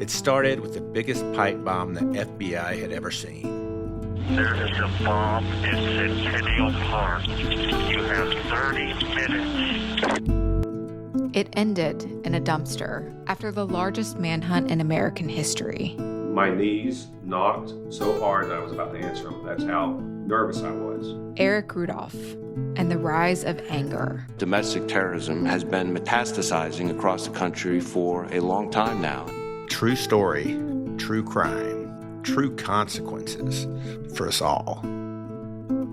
It started with the biggest pipe bomb the FBI had ever seen. There is a bomb in Centennial Park. You have 30 minutes. It ended in a dumpster after the largest manhunt in American history. My knees knocked so hard that I was about to answer them. That's how nervous I was. Eric Rudolph and the rise of anger. Domestic terrorism has been metastasizing across the country for a long time now. True story, true crime, true consequences for us all.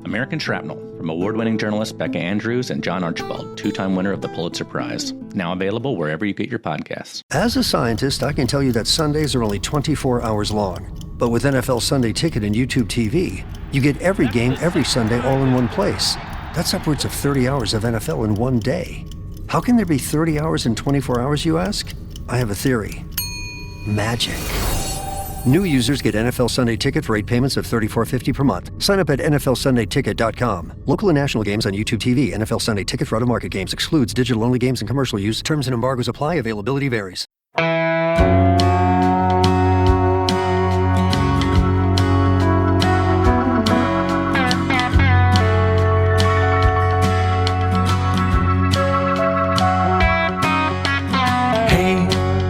American Shrapnel, from award-winning journalists Becca Andrews and John Archibald, two-time winner of the Pulitzer Prize. Now available wherever you get your podcasts. As a scientist, I can tell you that Sundays are only 24 hours long. But with NFL Sunday Ticket and YouTube TV, you get every game every Sunday all in one place. That's upwards of 30 hours of NFL in one day. How can there be 30 hours in 24 hours, you ask? I have a theory. Magic. New users get NFL Sunday Ticket for 8 payments of $34.50 per month. Sign up at NFLSundayTicket.com. Local and national games on YouTube TV. NFL Sunday Ticket for out-of-market games excludes digital-only games and commercial use. Terms and embargoes apply. Availability varies.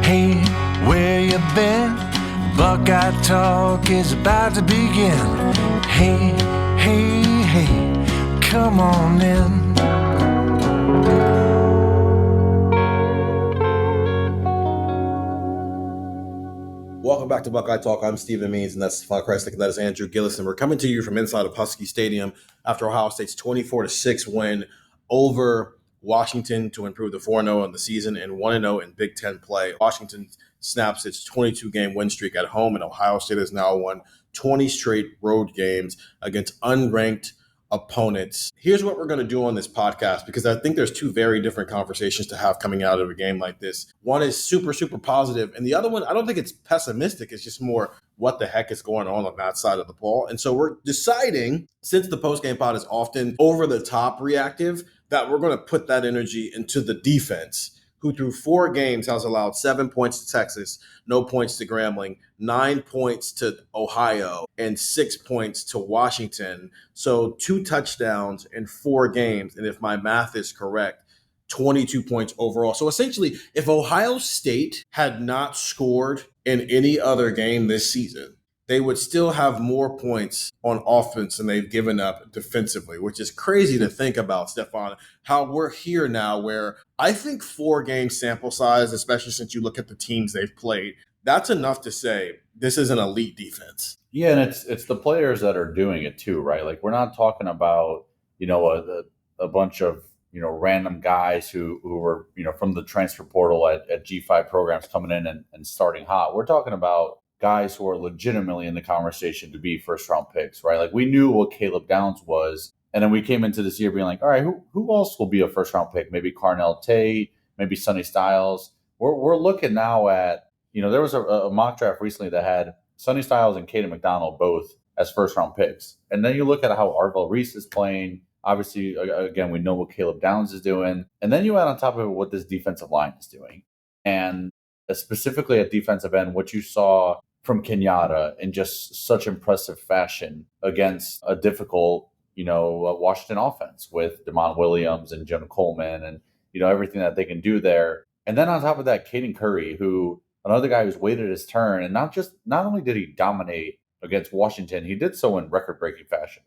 Hey, where you been? Buckeye Talk is about to begin. Hey, come on in. Welcome back to Buckeye Talk. I'm Stephen Means, and that's Stefan Krajisnik, and that is Andrew Gillis, and we're coming to you from inside of Husky Stadium after Ohio State's 24-6 win over Washington to improve to 4-0 in the season and 1-0 in Big Ten play. Washington snaps its 22-game win streak at home, and Ohio State has now won 20 straight road games against unranked opponents. Here's what we're going to do on this podcast, because I think there's two very different conversations to have coming out of a game like this. One is super, super positive, and the other one, I don't think it's pessimistic. It's just more what the heck is going on that side of the ball. And so we're deciding, since the postgame pod is often over the top reactive, that we're going to put that energy into the defense, who through 4 games has allowed 7 points to Texas, no points to Grambling, 9 points to Ohio, and 6 points to Washington. So 2 touchdowns in 4 games. And if my math is correct, 22 points overall. So essentially, if Ohio State had not scored in any other game this season, they would still have more points on offense than they've given up defensively, which is crazy to think about, Stefan, how we're here now where I think 4-game sample size, especially since you look at the teams they've played, that's enough to say this is an elite defense. Yeah, and it's the players that are doing it too, right? Like, we're not talking about, a bunch of, random guys who were, from the transfer portal at G5 programs coming in and starting hot. We're talking about guys who are legitimately in the conversation to be first-round picks, right? Like, we knew what Caleb Downs was, and then we came into this year being like, all right, who else will be a first-round pick? Maybe Carnell Tate, maybe Sonny Styles. We're looking now at, there was a mock draft recently that had Sonny Styles and Caden McDonald both as first-round picks. And then you look at how Arvell Reese is playing. Obviously, again, we know what Caleb Downs is doing. And then you add on top of it what this defensive line is doing. And specifically at defensive end, what you saw from Kenyatta in just such impressive fashion against a difficult, Washington offense with Damon Williams and Jonah Coleman and, everything that they can do there. And then on top of that, Caden Curry, who another guy who's waited his turn, and not only did he dominate against Washington, he did so in record-breaking fashion.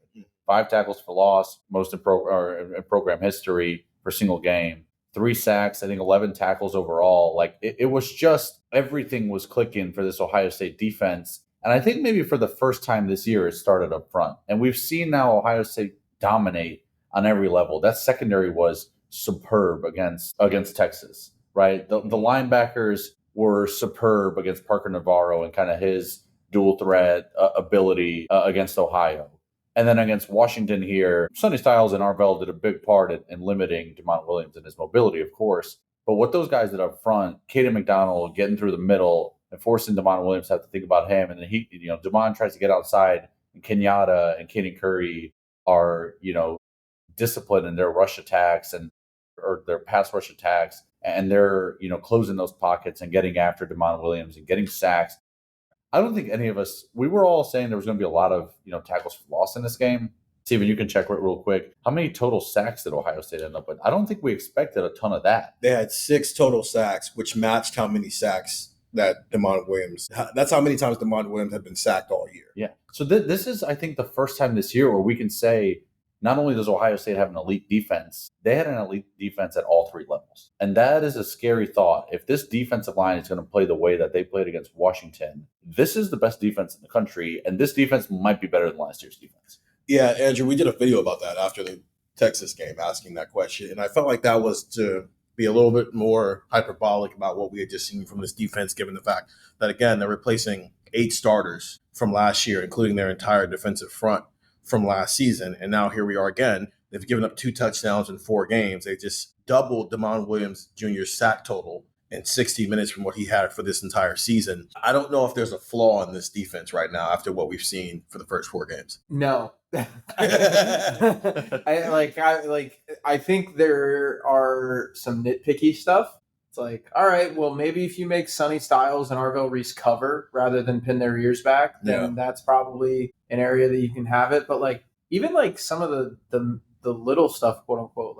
5 tackles for loss, most in program history for single game. 3 sacks, I think 11 tackles overall. Like, it was just, everything was clicking for this Ohio State defense. And I think maybe for the first time this year, it started up front. And we've seen now Ohio State dominate on every level. That secondary was superb against Texas, right? The linebackers were superb against Parker Navarro and kind of his dual threat ability against Ohio. And then against Washington here, Sonny Styles and Arvell did a big part in limiting Damon Williams and his mobility, of course. But what those guys did up front, Caden McDonald getting through the middle and forcing Damon Williams to have to think about him. And then Damon tries to get outside, and Kenyatta and Caden Curry are, disciplined in their rush attacks or their pass rush attacks. and they're, closing those pockets and getting after Damon Williams and getting sacks. I don't think any of us, we were all saying there was going to be a lot of, tackles for loss in this game. Steven, you can check it real quick. How many total sacks did Ohio State end up with? I don't think we expected a ton of that. They had 6 total sacks, which matched how many sacks that Damon Williams, that's how many times Damon Williams had been sacked all year. Yeah. So this is, I think, the first time this year where we can say, not only does Ohio State have an elite defense, they had an elite defense at all 3 levels. And that is a scary thought. If this defensive line is going to play the way that they played against Washington, this is the best defense in the country, and this defense might be better than last year's defense. Yeah, Andrew, we did a video about that after the Texas game, asking that question. And I felt like that was to be a little bit more hyperbolic about what we had just seen from this defense, given the fact that, again, they're replacing 8 starters from last year, including their entire defensive front from last season. And now here we are again. They've given up 2 touchdowns in 4 games. They just doubled Damon Williams Jr.'s sack total in 60 minutes from what he had for this entire season. I don't know if there's a flaw in this defense right now after what we've seen for the first 4 games. No. I think there are some nitpicky stuff. It's like, all right, well, maybe if you make Sonny Styles and Arvell Reese cover rather than pin their ears back, then that's probably an area that you can have it. But even some of the little stuff, quote unquote,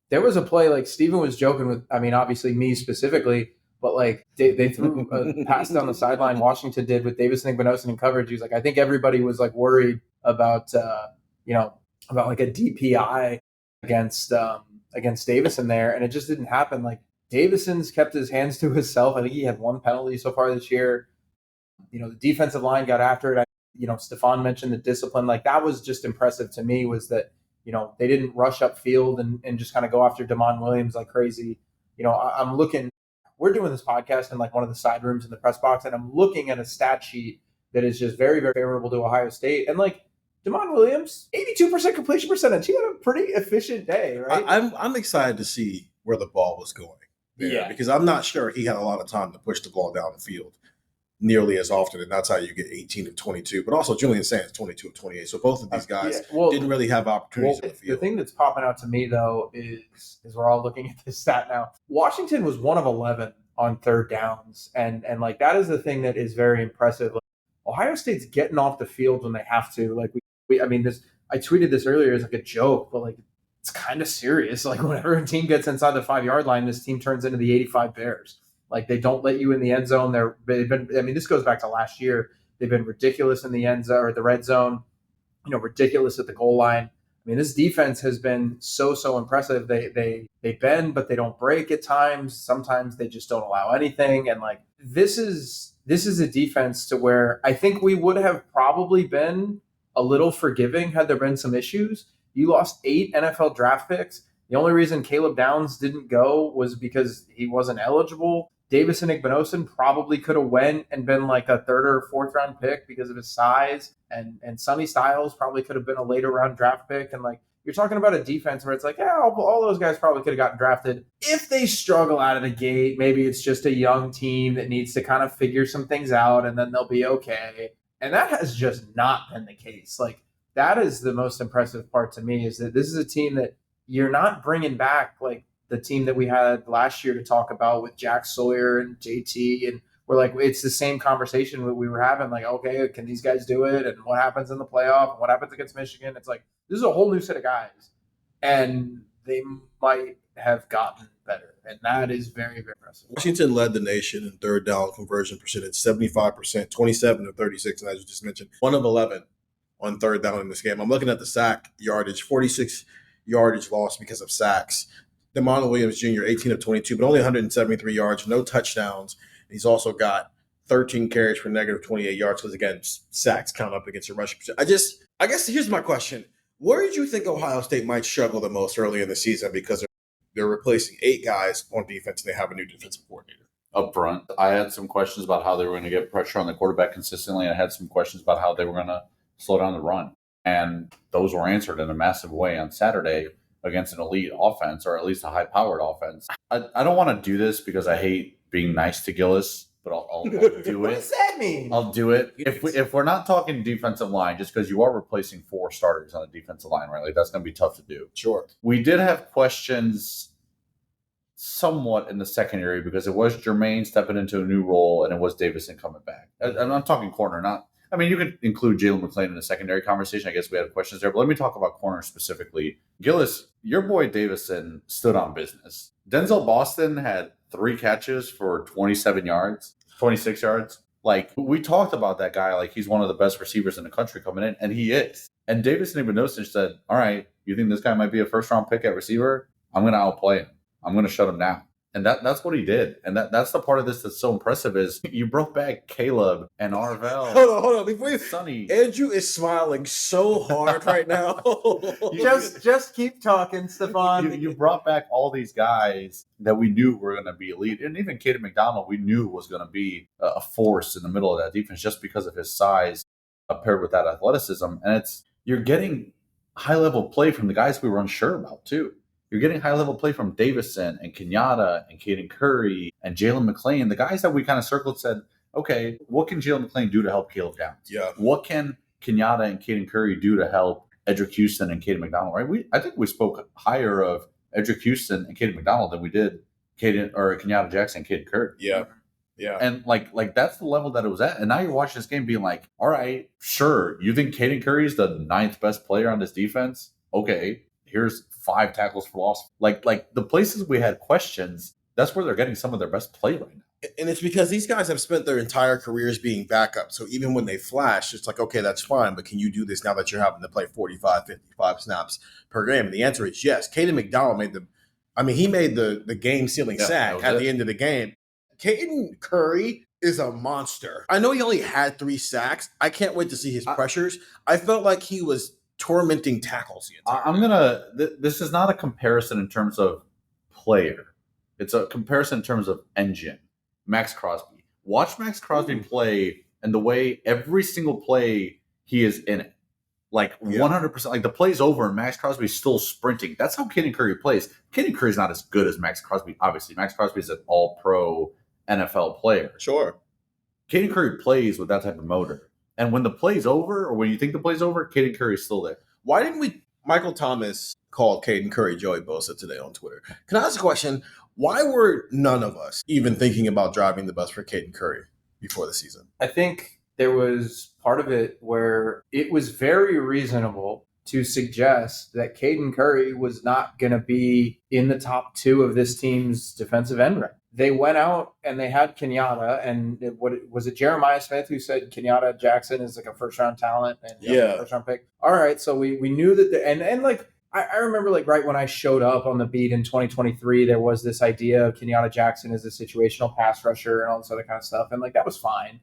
there was a play Steven was joking with, obviously me specifically, but they threw a pass down the sideline. Washington did with Davis and Igbenogson in coverage. He was like, I think everybody was worried about a DPI against Davison there, and it just didn't happen. Davison's kept his hands to himself. I think he had 1 penalty so far this year. The defensive line got after it. Stefan mentioned the discipline. That was just impressive to me, was that, they didn't rush upfield and just kind of go after Damon Williams like crazy. I'm looking, we're doing this podcast in one of the side rooms in the press box, and I'm looking at a stat sheet that is just very, very favorable to Ohio State. And Damon Williams, 82% completion percentage. He had a pretty efficient day, right? I'm excited to see where the ball was going. Yeah, because I'm not sure he had a lot of time to push the ball down the field nearly as often, and that's how you get 18 of 22. But also Julian Sands, 22 of 28. So both of these guys didn't really have opportunities on the field. The thing that's popping out to me, though, is we're all looking at this stat now. Washington was 1 of 11 on 3rd downs, and that is the thing that is very impressive. Ohio State's getting off the field when they have to. I tweeted this earlier as a joke, but it's kind of serious. Whenever a team gets inside the 5-yard line, this team turns into the 85 Bears. They don't let you in the end zone. They've been. This goes back to last year. They've been ridiculous in the end zone or the red zone. Ridiculous at the goal line. This defense has been so impressive. They bend, but they don't break at times. Sometimes they just don't allow anything. And this is a defense to where I think we would have probably been a little forgiving had there been some issues. You lost 8 NFL draft picks. The only reason Caleb Downs didn't go was because he wasn't eligible. Davis and Igbenogson probably could have went and been a 3rd or 4th round pick because of his size. And Sonny Styles probably could have been a later round draft pick. And you're talking about a defense where it's all those guys probably could have gotten drafted. If they struggle out of the gate, maybe it's just a young team that needs to kind of figure some things out and then they'll be okay. And that has just not been the case. That is the most impressive part to me, is that this is a team that you're not bringing back the team that we had last year to talk about with Jack Sawyer and JT. And we're it's the same conversation that we were having. Okay, can these guys do it? And what happens in the playoff? And what happens against Michigan? It's this is a whole new set of guys. And they might have gotten better. And that is very, very impressive. Washington led the nation in 3rd down conversion percentage, 75%, 27 of 36. And as you just mentioned, 1 of 11 on 3rd down in this game. I'm looking at the sack yardage, 46 yardage lost because of sacks. Damon Williams Jr., 18 of 22, but only 173 yards, no touchdowns. He's also got 13 carries for negative 28 yards because, again, sacks count up against your rushing percentage. I guess here's my question. Where did you think Ohio State might struggle the most early in the season, because they're replacing 8 guys on defense and they have a new defensive coordinator? Up front, I had some questions about how they were going to get pressure on the quarterback consistently. I had some questions about how they were going to slow down the run. And those were answered in a massive way on Saturday against an elite offense, or at least a high-powered offense. I don't want to do this because I hate being nice to Gillis, but I'll do it. What does that mean? I'll do it. If we're not talking defensive line, just because you are replacing 4 starters on the defensive line, right? That's going to be tough to do. Sure. We did have questions somewhat in the secondary because it was Jermaine stepping into a new role and it was Davison coming back. And I'm talking corner, not. I mean, you could include Jalen McClain in the secondary conversation. I guess we had questions there, but let me talk about corner specifically. Gillis, your boy Davison stood on business. Denzel Boston had 3 catches for 26 yards. Like, we talked about that guy like he's one of the best receivers in the country coming in, and he is. And Davison even noticed and said, all right, you think this guy might be a first-round pick at receiver? I'm going to outplay him. I'm going to shut him down. And that's what he did. And that's the part of this that's so impressive is you brought back Caleb and Arvell. Hold on. Before you, Sonny. Andrew is smiling so hard right now. just keep talking, Stefan. You brought back all these guys that we knew were going to be elite. And even Caden McDonald, we knew was going to be a force in the middle of that defense just because of his size paired with that athleticism. And you're getting high-level play from the guys we were unsure about, too. You're getting high-level play from Davison and Kenyatta and Caden Curry and Jalen McClain, the guys that we kind of circled and said, okay, what can Jalen McClain do to help Caleb Downs? Yeah. What can Kenyatta and Caden Curry do to help Edric Houston and Caden McDonald, right? I think we spoke higher of Edric Houston and Caden McDonald than we did Kenyatta Jackson and Caden Curry. Yeah. Yeah. And like that's the level that it was at. And now you're watching this game being like, all right, sure, you think Caden Curry is the 9th best player on this defense? Okay, here's 5 tackles for loss. Like the places we had questions, that's where they're getting some of their best play right now. And it's because these guys have spent their entire careers being backup. So even when they flash, it's like, okay, that's fine. But can you do this now that you're having to play 45, 55 snaps per game? And the answer is yes. Caden McDonald made the game-sealing sack at the end of the game. Caden Curry is a monster. I know he only had 3 sacks. I can't wait to see his pressures. I felt like he was tormenting tackles the entire time. This is not a comparison in terms of player. It's a comparison in terms of engine. Max Crosby. Watch Max Crosby play and the way every single play he is in it. Like 100%. Like the play's over and Max Crosby's still sprinting. That's how Caden Curry plays. Caden Curry's not as good as Max Crosby, obviously. Max Crosby is an all-pro NFL player. Sure. Caden Curry plays with that type of motor. And when the play's over, or when you think the play's over, Caden Curry's still there. Why didn't Michael Thomas called Caden Curry Joey Bosa today on Twitter. Can I ask a question? Why were none of us even thinking about driving the bus for Caden Curry before the season? I think there was part of it where it was very reasonable to suggest that Caden Curry was not going to be in the top 2 of this team's defensive end rank. They went out and they had Kenyatta, and was it Jeremiah Smith who said Kenyatta Jackson is like a first-round talent and first-round pick? All right, so we knew that I remember like right when I showed up on the beat in 2023, there was this idea of Kenyatta Jackson as a situational pass rusher and all this other kind of stuff, and like that was fine.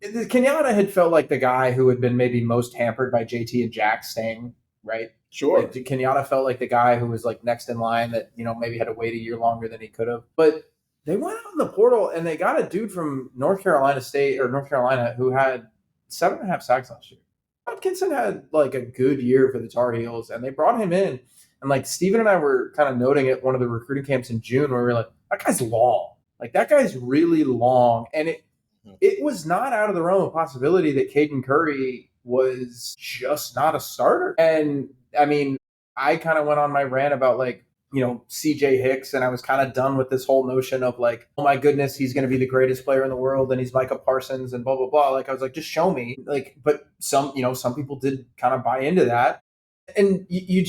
Kenyatta had felt like the guy who had been maybe most hampered by JT and Jack staying, right? Sure. Like, Kenyatta felt like the guy who was like next in line that, maybe had to wait a year longer than he could have. But they went out in the portal and they got a dude from North Carolina who had 7.5 sacks last year. Hopkinson had like a good year for the Tar Heels, and they brought him in. And like Steven and I were kind of noting at one of the recruiting camps in June where we were like, that guy's long. Like that guy's really long. And it was not out of the realm of possibility that Caden Curry was just not a starter. And I mean, I kind of went on my rant about like, CJ Hicks, and I was kind of done with this whole notion of like, oh my goodness, he's going to be the greatest player in the world and he's Micah Parsons and blah, blah, blah. Like I was like, just show me. Like, but some people did kind of buy into that. And you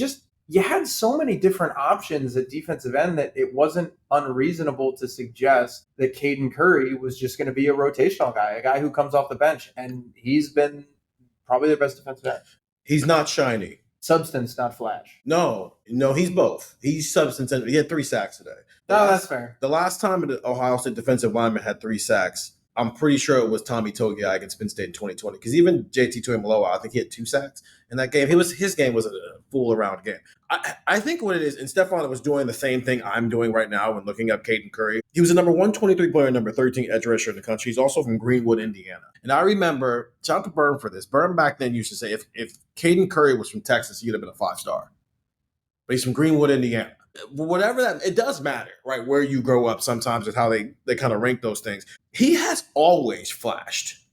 had so many different options at defensive end that it wasn't unreasonable to suggest that Caden Curry was just going to be a rotational guy, a guy who comes off the bench. And he's been probably the best defensive end. He's not shiny. Substance, not flash. No, he's both. He's substance, and he had 3 sacks today. That's fair. The last time the Ohio State defensive lineman had 3 sacks, I'm pretty sure it was Tommy Togiai against Penn State in 2020. Because even JT Tuimoloau, I think he had 2 sacks in that game. His game was a fool-around game. I think what it is, and Stefan was doing the same thing I'm doing right now when looking up Caden Curry. He was the number 123 player, number 13 edge rusher in the country. He's also from Greenwood, Indiana. And I remember, shout out to Burn for this. Burn back then used to say if Caden Curry was from Texas, he'd have been a 5-star. But he's from Greenwood, Indiana. Whatever that, it does matter, right? Where you grow up sometimes is how they kind of rank those things. He has always flashed.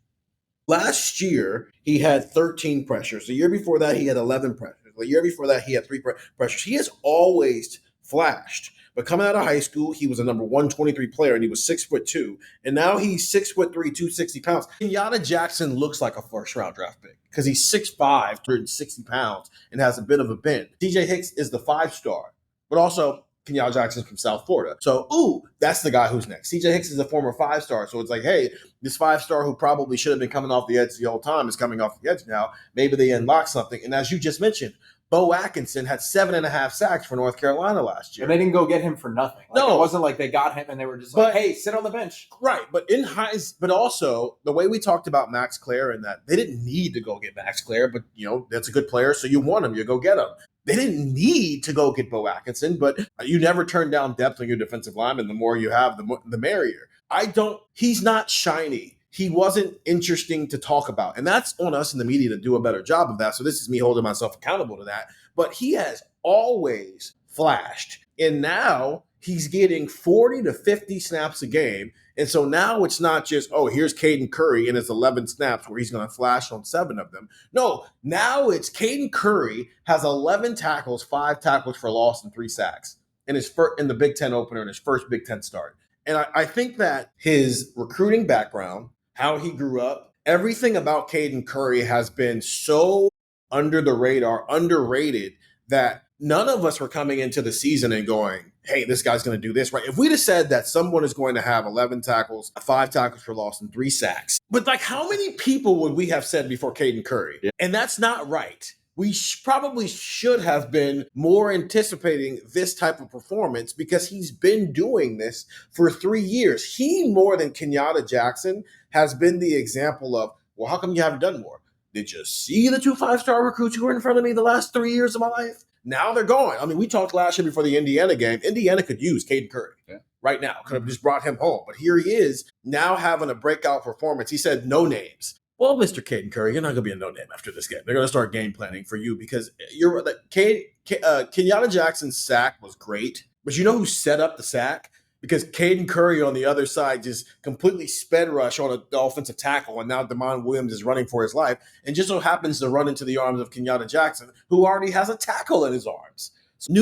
Last year, he had 13 pressures. The year before that, he had 11 pressures. The year before that, he had 3 pressures. He has always flashed. But coming out of high school, he was a number 123 player, and he was 6'2", and now he's 6'3", 260 pounds. Kenyatta Jackson looks like a first-round draft pick because he's 6'5", 160 pounds, and has a bit of a bend. DJ Hicks is the 5-star, but also Kenyatta Jackson's from South Florida. So, that's the guy who's next. CJ Hicks is a former 5-star. So it's like, hey, this 5-star who probably should have been coming off the edge the whole time is coming off the edge now. Maybe they unlock something. And as you just mentioned, Bo Atkinson had 7.5 sacks for North Carolina last year. And they didn't go get him for nothing. No. It wasn't like they got him and they were just like, hey, sit on the bench. Right. But also the way we talked about Max Clare and that they didn't need to go get Max Clare, but that's a good player. So you want him, you go get him. They didn't need to go get Bo Atkinson, but you never turn down depth on your defensive lineman. The more you have, the merrier. He's not shiny. He wasn't interesting to talk about. And that's on us in the media to do a better job of that. So this is me holding myself accountable to that. But he has always flashed. And now he's getting 40 to 50 snaps a game. And so now it's not just, here's Caden Curry in his 11 snaps where he's going to flash on 7 of them. No, now it's Caden Curry has 11 tackles, 5 tackles for loss, and 3 sacks in the Big Ten opener in his first Big Ten start. And I think that his recruiting background, how he grew up, everything about Caden Curry has been so under the radar, underrated, that none of us were coming into the season and going, hey, this guy's going to do this, right? If we'd have said that someone is going to have 11 tackles, 5 tackles for loss, and 3 sacks, but how many people would we have said before Caden Curry? Yeah. And that's not right. We probably should have been more anticipating this type of performance because he's been doing this for 3 years. He, more than Kenyatta Jackson, has been the example of, well, how come you haven't done more? Did you see the 2 5-star recruits who were in front of me the last 3 years of my life? Now they're going. I mean, we talked last year before the Indiana game. Indiana could use Caden Curry right now. Could have just brought him home. But here he is now having a breakout performance. He said no names. Well, Mr. Caden Curry, you're not going to be a no name after this game. They're going to start game planning for you because Kenyatta Jackson's sack was great. But you know who set up the sack? Because Caden Curry on the other side just completely sped rush on the offensive tackle, and now Damon Williams is running for his life and just so happens to run into the arms of Kenyatta Jackson, who already has a tackle in his arms. So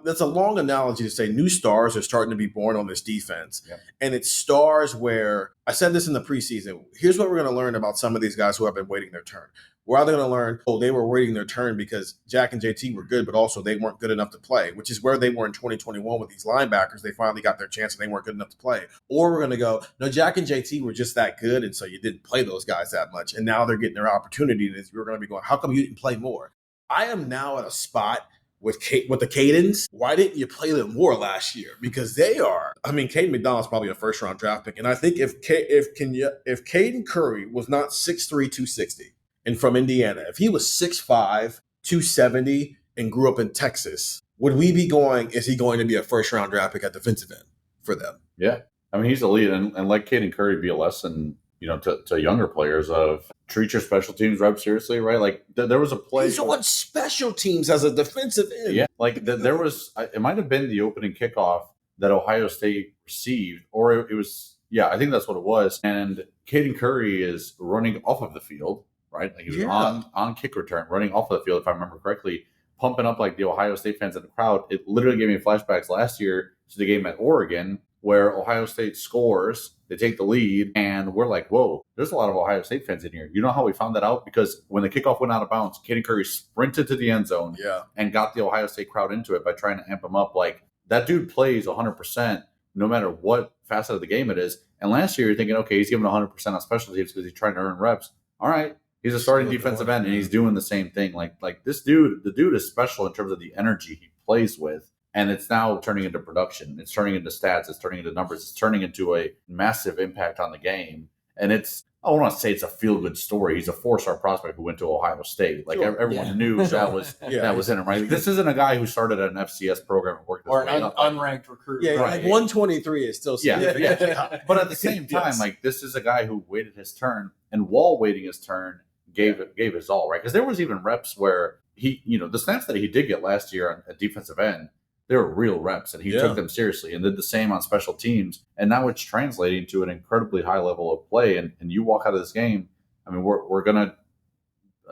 that's a long analogy to say new stars are starting to be born on this defense. Yep. And it's stars where, I said this in the preseason, here's what we're going to learn about some of these guys who have been waiting their turn. We're either going to learn, they were waiting their turn because Jack and JT were good, but also they weren't good enough to play, which is where they were in 2021 with these linebackers. They finally got their chance and they weren't good enough to play. Or we're going to go, no, Jack and JT were just that good, and so you didn't play those guys that much. And now they're getting their opportunity, and you're going to be going, how come you didn't play more? I am now at a spot with the Cadens. Why didn't you play them more last year? Because they are, Caden McDonald's probably a first-round draft pick. And I think if Caden Curry was not 6'3", 260, and from Indiana, if he was 6'5", 270, and grew up in Texas, would we be going, is he going to be a first-round draft pick at defensive end for them? Yeah. He's elite. And like Caden Curry, be a lesson, to younger players of treat your special teams reps seriously, right? Like there was a play. He's on special teams as a defensive end. Yeah. Like there was, it might have been the opening kickoff that Ohio State received, or it was, I think that's what it was. And Caden Curry is running off of the field. Right, like he was on kick return, running off of the field, if I remember correctly, pumping up like the Ohio State fans in the crowd. It literally gave me flashbacks last year to the game at Oregon, where Ohio State scores, they take the lead, and we're like, whoa, there's a lot of Ohio State fans in here. You know how we found that out? Because when the kickoff went out of bounds, Caden Curry sprinted to the end zone and got the Ohio State crowd into it by trying to amp them up. Like, that dude plays 100% no matter what facet of the game it is. And last year, you're thinking, okay, he's giving 100% on special teams because he's trying to earn reps. All right. He's a starting defensive end, and he's doing the same thing. Like this dude, the dude is special in terms of the energy he plays with, and it's now turning into production. It's turning into stats. It's turning into numbers. It's turning into a massive impact on the game. And I want to say it's a feel-good story. He's a 4-star prospect who went to Ohio State. Like everyone knew that was in him, right? This isn't a guy who started at an FCS program and worked his way up. Unranked recruit. Yeah, right. Like 123 is still significant. Yeah. But at the same time, like this is a guy who waited his turn, and while waiting his turn, gave his all, right? Because there was even reps where he, the snaps that he did get last year on a defensive end, they were real reps, and he took them seriously and did the same on special teams. And now it's translating to an incredibly high level of play. And you walk out of this game, we're going to,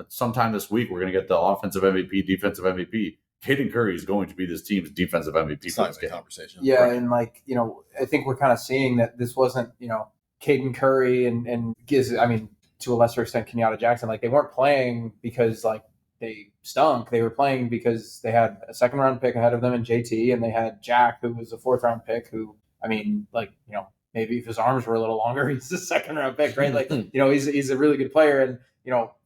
sometime this week, we're going to get the offensive MVP, defensive MVP. Caden Curry is going to be this team's defensive MVP It's for not this even a game. conversation. Yeah, Right. and like, I think we're kind of seeing that this wasn't, Caden Curry and Giz, I mean, to a lesser extent, Kenyatta Jackson. Like, they weren't playing because like they stunk. They were playing because they had a second round pick ahead of them in JT, and they had Jack, who was a fourth round pick, who, I mean, like, maybe if his arms were a little longer, he's a second round pick, right? Like, he's a really good player. And,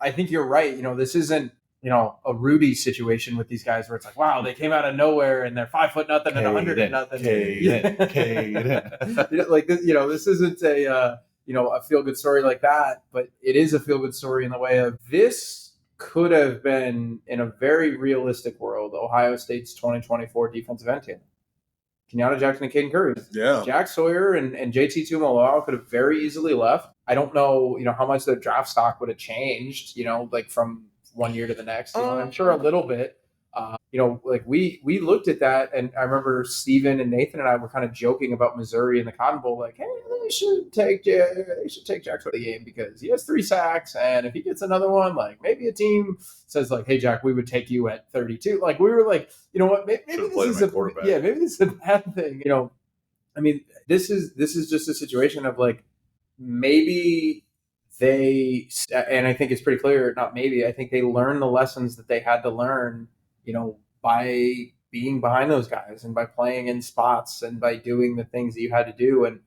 I think you're right. This isn't, a Rudy situation with these guys where it's like, wow, they came out of nowhere and they're 5 foot nothing and 100 nothing. Like this, this isn't a feel good story like that, but it is a feel good story in the way of this could have been, in a very realistic world, Ohio State's 2024 defensive end team. Kenyatta Jackson and Caden Curry. Yeah. Jack Sawyer and JT Tuimoloau could have very easily left. I don't know, how much their draft stock would have changed, like from one year to the next. I'm sure a little bit. Like we looked at that, and I remember Steven and Nathan and I were kind of joking about Missouri in the Cotton Bowl, like, hey, they should take Jack for the game because he has 3 sacks, and if he gets another one, like maybe a team says like, hey Jack, we would take you at 32. Like we were like, you know what, maybe this is maybe this is a bad thing. I mean, this is just a situation of like maybe they, and I think it's pretty clear, not maybe, I think they learned the lessons that they had to learn, by being behind those guys and by playing in spots and by doing the things that you had to do. And,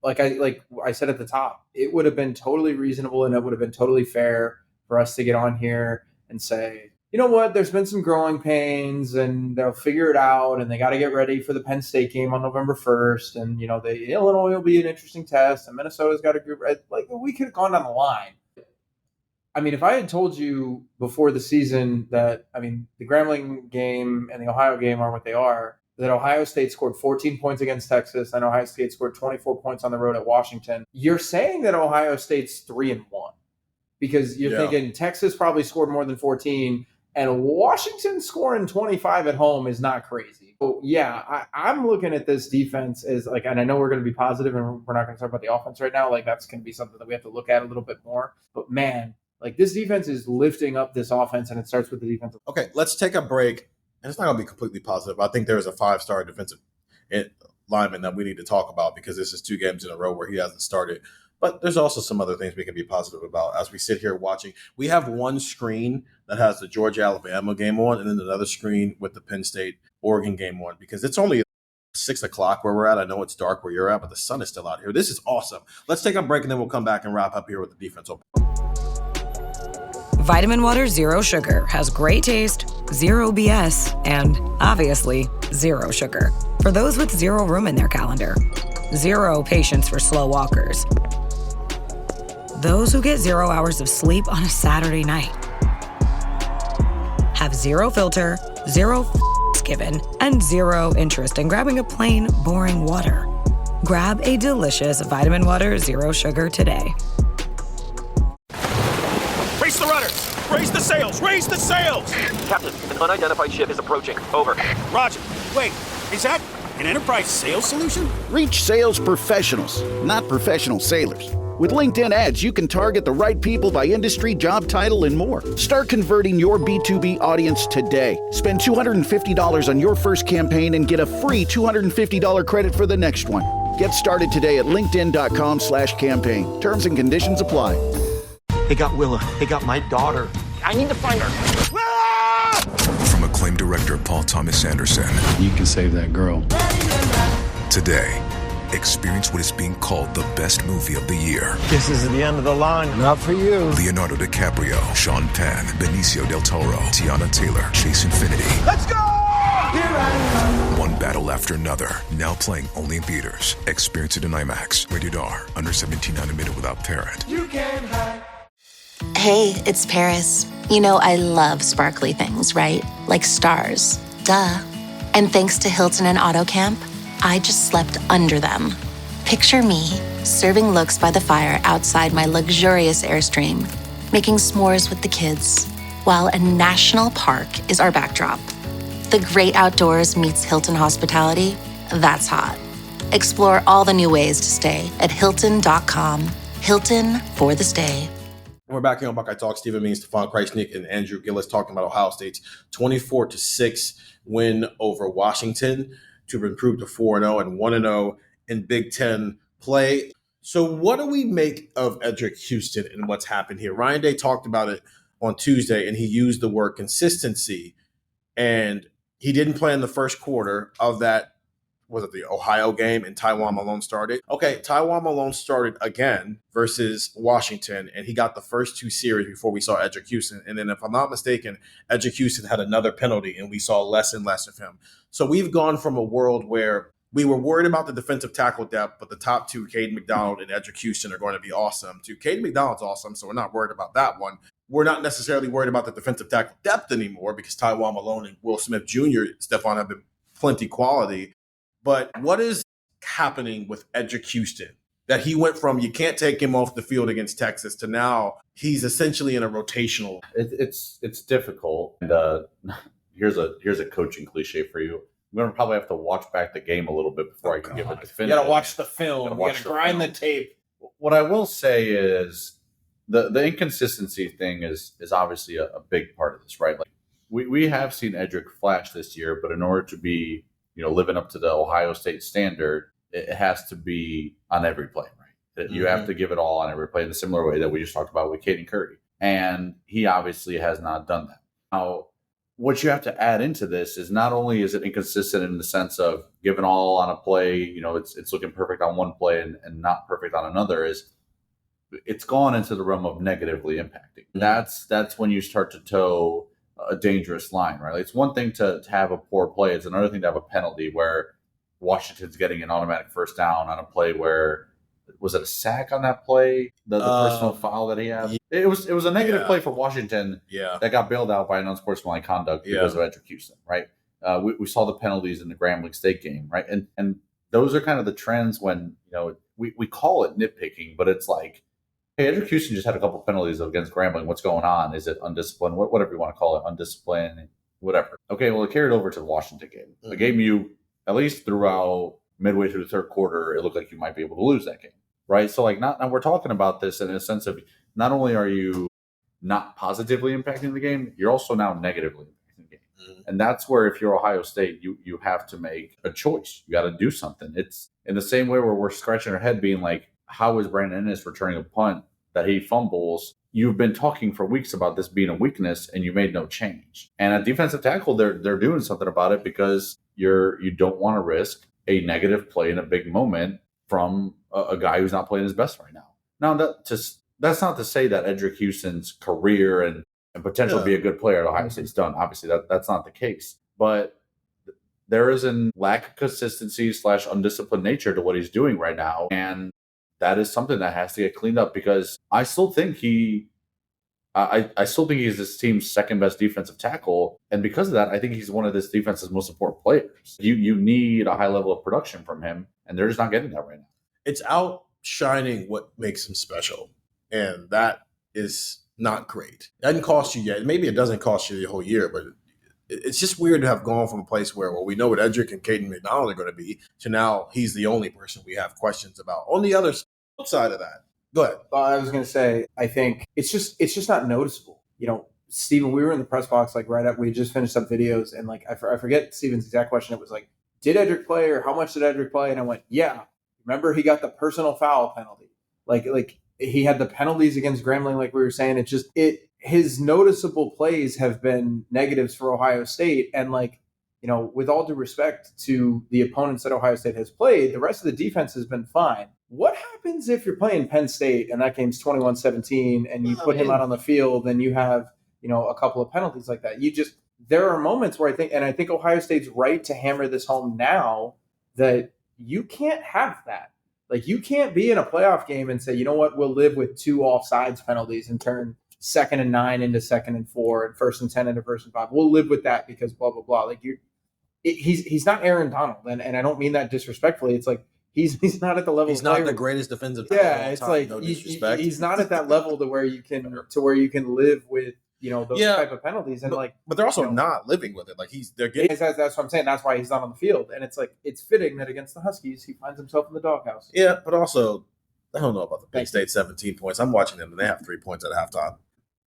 like I said at the top, it would have been totally reasonable and it would have been totally fair for us to get on here and say, you know what, there's been some growing pains and they'll figure it out and they got to get ready for the Penn State game on November 1st. And, Illinois will be an interesting test and Minnesota's got a group. Like, we could have gone down the line. I mean, if I had told you before the season that, the Grambling game and the Ohio game are what they are, that Ohio State scored 14 points against Texas and Ohio State scored 24 points on the road at Washington, you're saying that Ohio State's 3-1 because you're thinking Texas probably scored more than 14 and Washington scoring 25 at home is not crazy. So, yeah, I'm looking at this defense as like, and I know we're going to be positive and we're not going to talk about the offense right now. Like, that's going to be something that we have to look at a little bit more. But, man, like, this defense is lifting up this offense, and it starts with the defense. Okay, let's take a break. And it's not going to be completely positive. I think there is a 5-star defensive lineman that we need to talk about because this is 2 games in a row where he hasn't started. But there's also some other things we can be positive about as we sit here watching. We have one screen that has the Georgia-Alabama game on and then another screen with the Penn State-Oregon game on because it's only 6 o'clock where we're at. I know it's dark where you're at, but the sun is still out here. This is awesome. Let's take a break, and then we'll come back and wrap up here with the defense. Vitamin Water Zero Sugar has great taste, zero BS, and obviously zero sugar. For those with zero room in their calendar, zero patience for slow walkers, those who get 0 hours of sleep on a Saturday night, have zero filter, zero given, and zero interest in grabbing a plain, boring water. Grab a delicious Vitamin Water Zero Sugar today. Raise the rudders! Raise the sails! Raise the sails! Captain, an unidentified ship is approaching. Over. Roger. Wait, is that an enterprise sales solution? Reach sales professionals, not professional sailors. With LinkedIn ads, you can target the right people by industry, job title, and more. Start converting your B2B audience today. Spend $250 on your first campaign and get a free $250 credit for the next one. Get started today at linkedin.com/campaign. Terms and conditions apply. They got Willa. They got my daughter. I need to find her. From acclaimed director Paul Thomas Anderson. You can save that girl. Today, experience what is being called the best movie of the year. This is the end of the line. Not for you. Leonardo DiCaprio, Sean Penn, Benicio del Toro, Tiana Taylor, Chase Infinity. Let's go! Here I come. One battle after another. Now playing only in theaters. Experience it in IMAX. Rated R. Under 17, not admitted without parent. You can't hide. Hey, it's Paris. You know I love sparkly things, right? Like stars. Duh. And thanks to Hilton and AutoCamp, I just slept under them. Picture me, serving looks by the fire outside my luxurious Airstream, making s'mores with the kids, while a national park is our backdrop. The great outdoors meets Hilton hospitality. That's hot. Explore all the new ways to stay at Hilton.com. Hilton for the stay. We're back here on Buckeye Talk. Stephen Means, Stefan Krajisnik, and Andrew Gillis talking about Ohio State's 24-6 win over Washington to improve to 4-0 and 1-0 in Big Ten play. So what do we make of Edric Houston and what's happened here? Ryan Day talked about it on Tuesday, and he used the word consistency. And he didn't play in the first quarter of that, was it the Ohio game, and Taiwan Malone started? Okay, Taiwan Malone started again versus Washington, and he got the first two series before we saw Edric Houston. And then if I'm not mistaken, Edric Houston had another penalty, and we saw less and less of him. So we've gone from a world where we were worried about the defensive tackle depth, but the top two, Caden McDonald and Edric Houston, are going to be awesome. Caden McDonald's awesome, so we're not worried about that one. We're not necessarily worried about the defensive tackle depth anymore because Taiwan Malone and Will Smith Jr., Stefan, have been plenty quality. But what is happening with Edric Houston that he went from you can't take him off the field against Texas to now he's essentially in a rotational? It's difficult. And here's a coaching cliche for you. I'm going to probably have to watch back the game a little bit before I can give a definitive. You got to watch the film. You got to grind the tape. What I will say is the inconsistency thing is obviously a big part of this, right? Like we have seen Edric flash this year, but in order to be living up to the Ohio State standard, it has to be on every play, right? You have to give it all on every play in a similar way that we just talked about with Caden Curry. And he obviously has not done that. Now, what you have to add into this is not only is it inconsistent in the sense of giving all on a play, it's looking perfect on one play and not perfect on another, is it's gone into the realm of negatively impacting. That's when you start to toe a dangerous line, right? Like it's one thing to have a poor play. It's another thing to have a penalty where Washington's getting an automatic first down on a play where, was it a sack on that play? The personal foul that he had? It was a negative play for Washington that got bailed out by an unsportsmanlike conduct because of Edric Houston, right? We saw the penalties in the Grambling State game, right? And those are kind of the trends when, we call it nitpicking, but it's like, hey, Edric Houston just had a couple penalties against Grambling. What's going on? Is it undisciplined? Whatever you want to call it, undisciplined, whatever. Okay, well, it carried over to the Washington game. The game you, at least throughout midway through the third quarter, it looked like you might be able to lose that game, right? So, now we're talking about this in a sense of not only are you not positively impacting the game, you're also now negatively impacting the game. And that's where, if you're Ohio State, you have to make a choice. You got to do something. It's in the same way where we're scratching our head being like, how is Brandon Ennis returning a punt that he fumbles? You've been talking for weeks about this being a weakness, and you made no change. And at defensive tackle, they're doing something about it because you don't want to risk a negative play in a big moment from a guy who's not playing his best right now. Now, that's not to say that Edric Houston's career and potential to be a good player at Ohio State's done. Obviously, that's not the case. But there is a lack of consistency / undisciplined nature to what he's doing right now. And that is something that has to get cleaned up, because I still think he's this team's second best defensive tackle. And because of that, I think he's one of this defense's most important players. You need a high level of production from him, and they're just not getting that right now. It's outshining what makes him special. And that is not great. It doesn't cost you yet. Maybe it doesn't cost you the whole year, but it's just weird to have gone from a place where, well, we know what Edric and Caden McDonald are going to be, to now he's the only person we have questions about. On the other side of that, go ahead. I was going to say, I think it's just not noticeable. Stephen, we were in the press box we just finished up videos, and I forget Stephen's exact question. It was like, did Edric play, or how much did Edric play? And I went, yeah. Remember, he got the personal foul penalty. Like he had the penalties against Grambling, like we were saying. His noticeable plays have been negatives for Ohio State. And with all due respect to the opponents that Ohio State has played, the rest of the defense has been fine. What happens if you're playing Penn State and that game's 21-17 and you put him out on the field and you have, a couple of penalties like that? There are moments where I think Ohio State's right to hammer this home now, that you can't have that. You can't be in a playoff game and say, you know what, we'll live with 2 offsides penalties and turn 2nd and 9 into 2nd and 4 and 1st and 10 into 1st and 5. We'll live with that because blah, blah, blah. He's not Aaron Donald. And I don't mean that disrespectfully. It's like, he's not at the level. He's not the greatest defensive player. Yeah, it's like no disrespect. He's not at that level to where you can live with those type of penalties. And but they're also not living with it. They're getting. That's what I'm saying. That's why he's not on the field. And it's fitting that against the Huskies he finds himself in the doghouse. Yeah, but also I don't know about the Penn State 17 points. I'm watching them, and they have 3 points at halftime.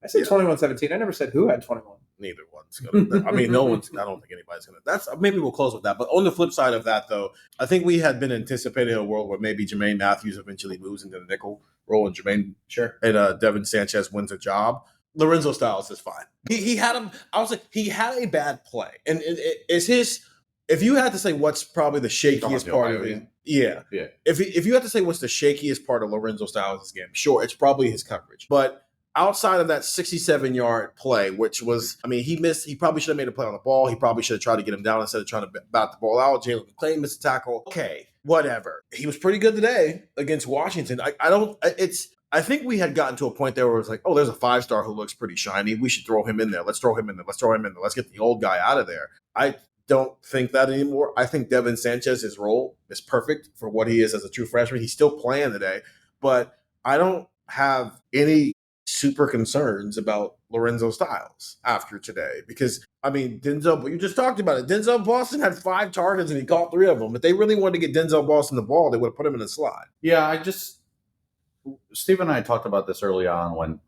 I said 21-17. I never said who had 21. Neither one's gonna. I mean, no one's. I don't think anybody's gonna. That's maybe we'll close with that. But on the flip side of that, though, I think we had been anticipating a world where maybe Jermaine Matthews eventually moves into the nickel role, and Devin Sanchez wins a job. Lorenzo Styles is fine. He had him. I was like, he had a bad play, and it is his. If you had to say what's probably the shakiest part of it, yeah. If you had to say what's the shakiest part of Lorenzo Styles' game, sure, it's probably his coverage, but. Outside of that 67-yard play, which was, I mean, he missed. He probably should have made a play on the ball. He probably should have tried to get him down instead of trying to bat the ball out. Jalen McClain missed a tackle. Okay, whatever. He was pretty good today against Washington. I think we had gotten to a point there where it was like, oh, there's a 5-star who looks pretty shiny. We should throw him in there. Let's throw him in there. Let's get the old guy out of there. I don't think that anymore. I think Devin Sanchez's role is perfect for what he is as a true freshman. He's still playing today, but I don't have any super concerns about Lorenzo Styles after today because, I mean, you just talked about it. Denzel Boston had 5 targets and he caught 3 of them. If they really wanted to get Denzel Boston the ball, they would have put him in a slot. Yeah, Steve and I talked about this early on when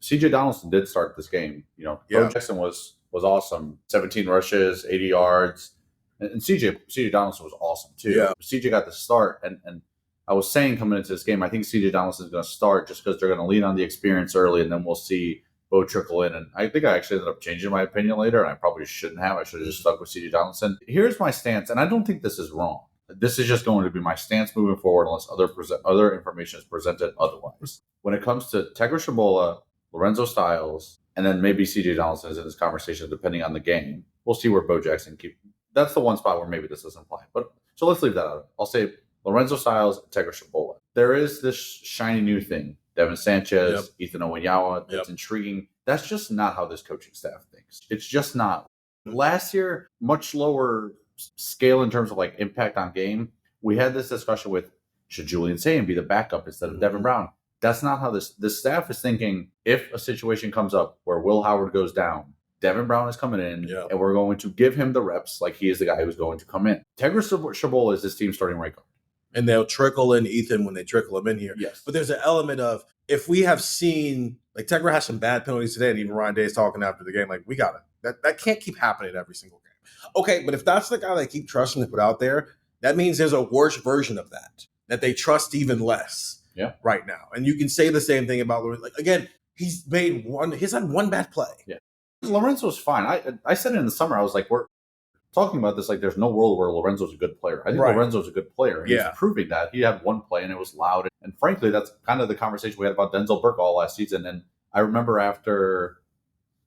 C.J. Donaldson did start this game. You know, Bo Jackson was awesome. 17 rushes, 80 yards. And C.J. Donaldson was awesome too. Yeah. C.J. got the start and I was saying coming into this game, I think C.J. Donaldson is going to start just because they're going to lean on the experience early, and then we'll see Bo trickle in. And I think I actually ended up changing my opinion later, and I probably shouldn't have. I should have just stuck with C.J. Donaldson. Here's my stance, and I don't think this is wrong. This is just going to be my stance moving forward unless other information is presented otherwise. When it comes to Tegra Shabola, Lorenzo Styles, and then maybe C.J. Donaldson is in this conversation depending on the game, we'll see where Bo Jackson keeps. That's the one spot where maybe this doesn't apply. But so let's leave that out. I'll say Lorenzo Styles, Tegra Shabola. There is this shiny new thing. Devin Sanchez, Ethan Owenyawa. That's intriguing. That's just not how this coaching staff thinks. It's just not. Last year, much lower scale in terms of like impact on game. We had this discussion with should Julian Sayin be the backup instead of Devin Brown? That's not how this staff is thinking. If a situation comes up where Will Howard goes down, Devin Brown is coming in, and we're going to give him the reps like he is the guy who's going to come in. Tegra Shabola is this team's starting right guard. And they'll trickle in Ethan when they trickle him in here. Yes. But there's an element of, if we have seen, like Tegra has some bad penalties today, and even Ryan Day's talking after the game, like, we got it. That can't keep happening every single game. Okay, but if that's the guy they keep trusting to put out there, that means there's a worse version of that they trust even less right now. And you can say the same thing about Lorenzo. Like, again, he's had one bad play. Yeah. Lorenzo's fine. I said it in the summer, I was like, we're talking about this like there's no world where Lorenzo's a good player. I think Lorenzo's a good player. He's proving that. He had one play and it was loud. And frankly, that's kind of the conversation we had about Denzel Burke all last season. And I remember after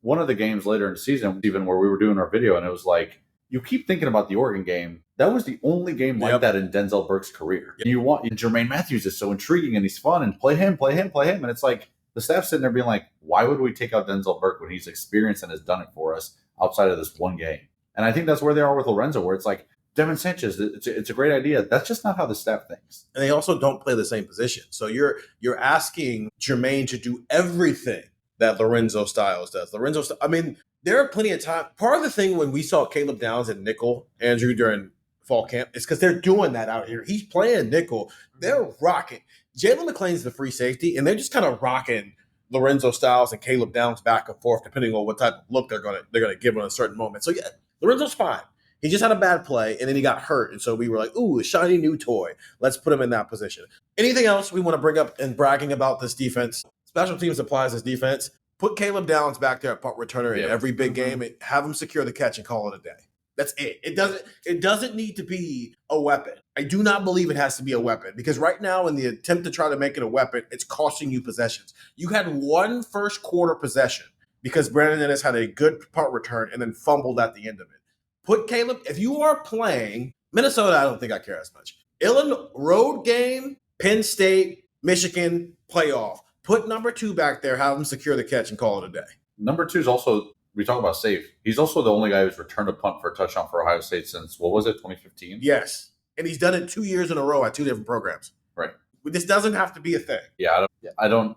one of the games later in the season, even where we were doing our video, and it was like, you keep thinking about the Oregon game. That was the only game like that in Denzel Burke's career. And you want Jermaine Matthews is so intriguing and he's fun and play him. And it's like the staff sitting there being like, why would we take out Denzel Burke when he's experienced and has done it for us outside of this one game? And I think that's where they are with Lorenzo, where it's like, Devin Sanchez, it's a great idea. That's just not how the staff thinks. And they also don't play the same position. So you're asking Jermaine to do everything that Lorenzo Styles does. I mean, there are plenty of time. Part of the thing when we saw Caleb Downs and nickel, Andrew, during fall camp, is because they're doing that out here. He's playing nickel. They're rocking. Jalen McClain's the free safety, and they're just kind of rocking Lorenzo Styles and Caleb Downs back and forth, depending on what type of look they're gonna give on a certain moment. So yeah, Lorenzo's fine. He just had a bad play, and then he got hurt. And so we were like, ooh, a shiny new toy. Let's put him in that position. Anything else we want to bring up in bragging about this defense? Special teams applies this defense. Put Caleb Downs back there at punt returner in every big game and have him secure the catch and call it a day. That's it. It doesn't need to be a weapon. I do not believe it has to be a weapon, because right now in the attempt to try to make it a weapon, it's costing you possessions. You had one first quarter possession because Brandon Ennis had a good punt return and then fumbled at the end of it. Put Caleb, if you are playing Minnesota, I don't think I care as much. Illinois road game, Penn State, Michigan playoff. Put number 2 back there, have him secure the catch and call it a day. Number 2 is also, we talk about safe. He's also the only guy who's returned a punt for a touchdown for Ohio State since, what was it, 2015? Yes. And he's done it 2 years in a row at 2 different programs. Right. This doesn't have to be a thing. Yeah, I don't.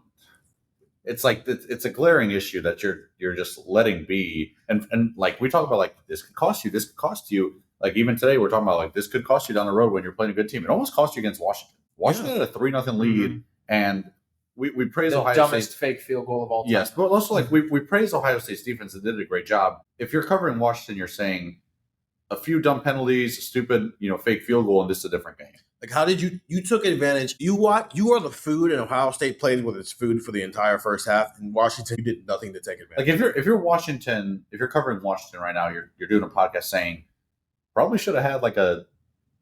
It's like it's a glaring issue that you're just letting be, and like we talk about, like this could cost you. Like even today we're talking about like this could cost you down the road when you're playing a good team. It almost cost you against Washington. Washington had a 3-0 lead, and we praise Ohio State. The dumbest fake field goal of all time. Yes, but also we praise Ohio State's defense and did a great job. If you're covering Washington, you're saying a few dumb penalties, stupid, fake field goal, and this is a different game. Like, how did you took advantage? You are the food, and Ohio State played with its food for the entire first half. In Washington, you did nothing to take advantage. Like if you're Washington, if you're covering Washington right now, you're doing a podcast saying probably should have had like a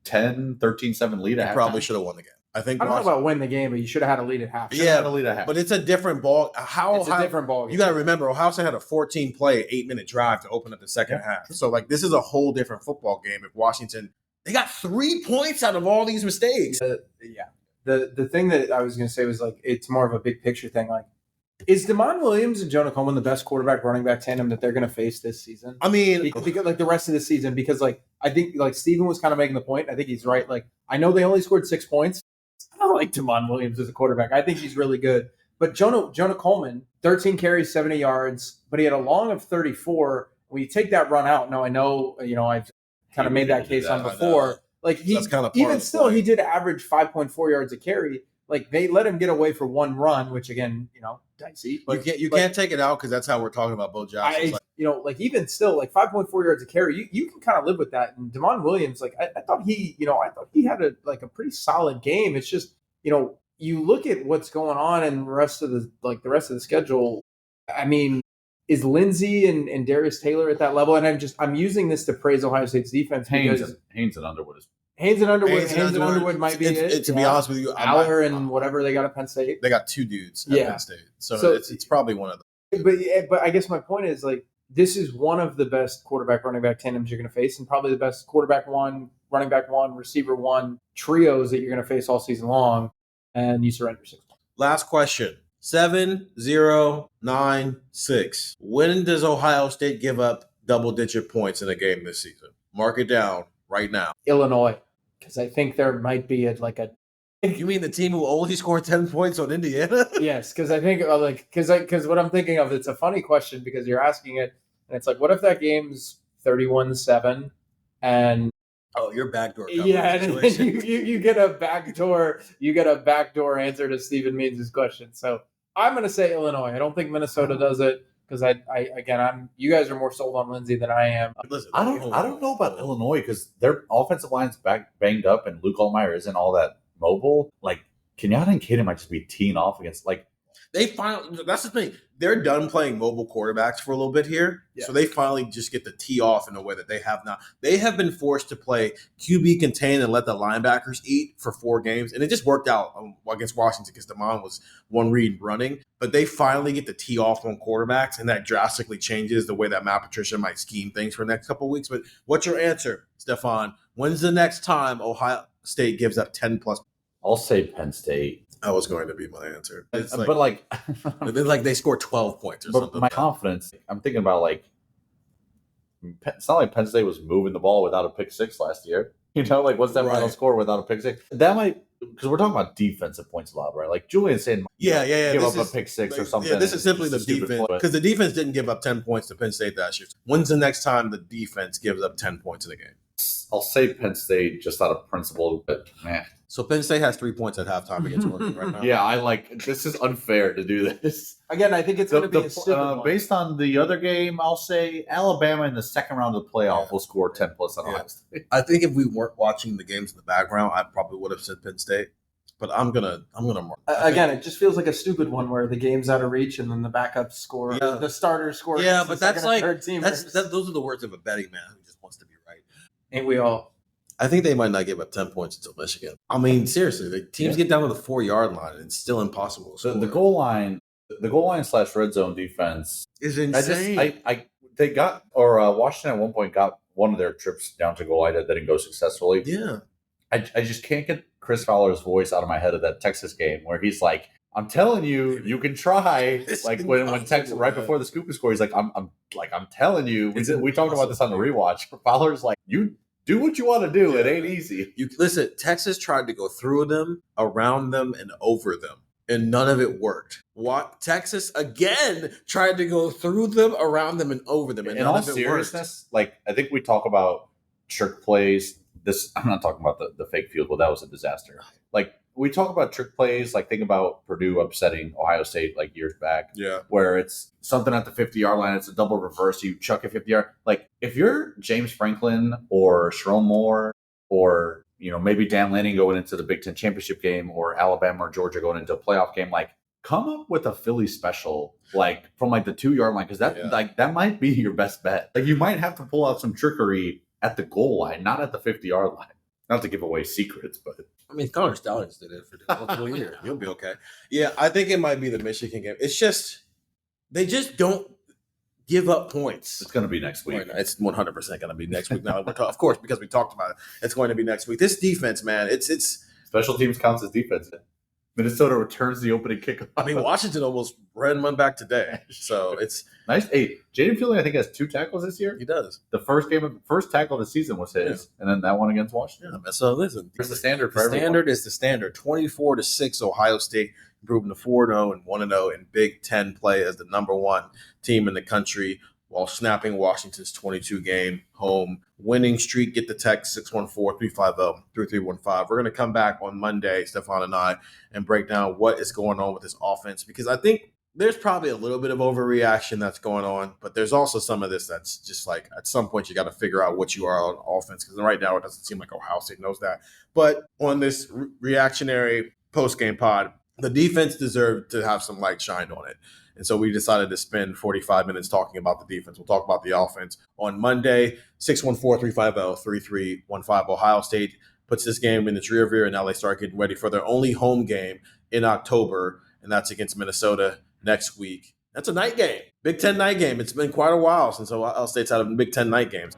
10, 13-7 lead at halftime. Probably should have won the game. I don't know about win the game, but you should have had a lead at half. But it's a different ball. It's a different ball game. You got to remember, Ohio State had a 14-play, 8-minute drive to open up the second half. So, like, this is a whole different football game. If Washington, they got 3 points out of all these mistakes. The thing that I was going to say was, like, it's more of a big picture thing. Like, is Damon Williams and Jonah Coleman the best quarterback running back tandem that they're going to face this season? I mean, because like the rest of the season, because like I think like Steven was kind of making the point. I think he's right. Like, I know they only scored 6 points. I don't like Damon Williams as a quarterback. I think he's really good. But Jonah Coleman, 13 carries, 70 yards, but he had a long of 34. When you take that run out, now I know, I've kind of made that case on before. Like, he even still, he did average 5.4 yards a carry. Like, they let him get away for one run, which again, dicey. But you can't take it out because that's how we're talking about Bo Jackson. Even still, like 5.4 yards a carry, you can kind of live with that. And Damon Williams, like I thought he had a pretty solid game. It's just, you look at what's going on in the rest of the schedule. I mean, is Lindsey and Darius Taylor at that level? And I'm using this to praise Ohio State's defense because Haynes and Underwood might be it. To be honest with you, Aller and whatever they got at Penn State. They got 2 dudes at Penn State, so it's probably one of them. But I guess my point is, like, this is one of the best quarterback running back tandems you're going to face, and probably the best quarterback one, running back one, receiver one trios that you're going to face all season long. And you surrender 6 points. Last question. 7-0-9-6. When does Ohio State give up double-digit points in a game this season? Mark it down right now. Illinois, because I think there might be You mean the team who only scored 10 points on Indiana? Yes, because I think because what I'm thinking of, it's a funny question because you're asking it, and it's like, what if that game's 31-7 and your backdoor coverage. Yeah, and then you get a backdoor answer to Stephen Means' question. So I'm going to say Illinois. I don't think Minnesota does it because you guys are more sold on Lindsey than I am. Listen, I don't know about Illinois because their offensive line's banged up and Luke Altmaier isn't all that mobile. Like, Kenyatta and Caden might just be teeing off against that's the thing. They're done playing mobile quarterbacks for a little bit here. Yeah. So they finally just get to tee off in a way that they have not. They have been forced to play QB contain and let the linebackers eat for 4 games. And it just worked out against Washington because Damon was one read running. But they finally get to tee off on quarterbacks, and that drastically changes the way that Matt Patricia might scheme things for the next couple of weeks. But what's your answer, Stefan? When's the next time Ohio State gives up 10+? I'll say Penn State. That was going to be my answer. But they scored 12 points or something. My confidence, I'm thinking about it's not like Penn State was moving the ball without a pick 6 last year. What's that final score without a pick 6? That might, because we're talking about defensive points a lot, right? Like Julian saying, give up a pick 6 or something. Yeah, this is simply the defense because the defense didn't give up 10 points to Penn State last year. When's the next time the defense gives up 10 points in a game? I'll say Penn State just out of principle, but man. So Penn State has 3 points at halftime against Oregon right now. Yeah, this is unfair to do this. Again, I think it's going to be a stupid one. Based on the other game, I'll say Alabama in the second round of the playoff will score 10+ on Ohio State. I think if we weren't watching the games in the background, I probably would have said Penn State. But I'm gonna mark. Again, it just feels like a stupid one where the game's out of reach and then the backups score, the starters score. Yeah, but that's like those are the words of a betting man who just wants to be right. Ain't we all? I think they might not give up 10 points until Michigan. I mean, seriously, the teams get down to the 4-yard line and it's still impossible. So the goal line / red zone defense is insane. Washington at one point got one of their trips down to goal line that didn't go successfully. Yeah. I just can't get Chris Fowler's voice out of my head of that Texas game where he's like, I'm telling you, you can try. Like when Texas right before the Scoop score, he's like, I'm telling you. We talked about this on the rewatch. Fowler's like, you do what you want to do. It ain't easy. Listen, Texas tried to go through them, around them, and over them, and none of it worked. Texas again tried to go through them, around them, and over them, and none of it seriousness, worked. I think we talk about trick plays. I'm not talking about the fake field goal. That was a disaster. we talk about trick plays, like think about Purdue upsetting Ohio State like years back. Yeah. Where it's something at the 50-yard line, it's a double reverse, you chuck a 50-yard. Like if you're James Franklin or Sherrone Moore or, maybe Dan Lanning going into the Big Ten championship game or Alabama or Georgia going into a playoff game, like come up with a Philly special, like from like the 2-yard line. Cause that might be your best bet. Like you might have to pull out some trickery at the goal line, not at the 50-yard line. Not to give away secrets, but I mean, Connor Stallions did it for multiple years. You'll be okay. Yeah, I think it might be the Michigan game. It's just they just don't give up points. It's going to be next week. It's 100% going to be next week. Now, of course, because we talked about it, it's going to be next week. This defense, man, it's special teams counts as defense. Minnesota returns the opening kickoff. I mean, Washington almost ran one back today, so it's nice. Hey, Jaden Fielding, I think, has 2 tackles this year. He does. The first tackle of the season was his, and then that one against Washington. Yeah, so listen, it's the standard for the everyone. Standard is the standard. 24-6, Ohio State improving to 4-0 and 1-0 in Big Ten play as the number 1 team in the country, while snapping Washington's 22-game home winning streak. Get the text 614-350-3315. We're going to come back on Monday, Stefan and I, and break down what is going on with this offense, because I think there's probably a little bit of overreaction that's going on, but there's also some of this that's just like at some point you got to figure out what you are on offense, because right now it doesn't seem like Ohio State knows that. But on this reactionary post-game pod, the defense deserved to have some light shined on it. And so we decided to spend 45 minutes talking about the defense. We'll talk about the offense on Monday, 614-350-3315. Ohio State puts this game in its rear view, and now they start getting ready for their only home game in October, and that's against Minnesota next week. That's a night game, Big Ten night game. It's been quite a while since Ohio State's had a Big Ten night games.